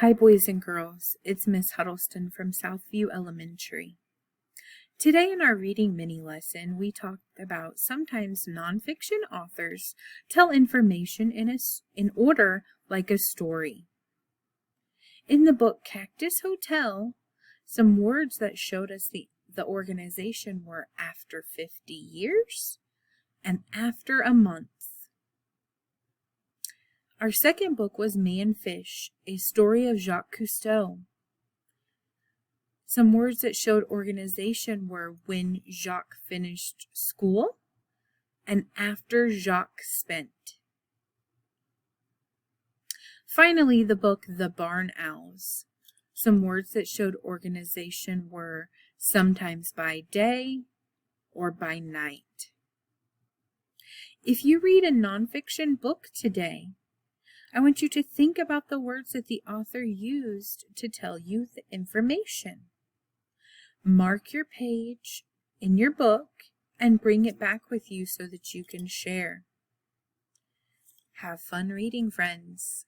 Hi, boys and girls. It's Miss Huddleston from Southview Elementary. Today in our reading mini lesson, we talked about sometimes nonfiction authors tell information in order like a story. In the book Cactus Hotel, some words that showed us the organization were after 50 years and after a month. Our second book was Man Fish, a story of Jacques Cousteau. Some words that showed organization were when Jacques finished school and after Jacques spent. Finally, the book The Barn Owls. Some words that showed organization were sometimes by day or by night. If you read a nonfiction book today, I want you to think about the words that the author used to tell you the information. Mark your page in your book and bring it back with you so that you can share. Have fun reading, friends.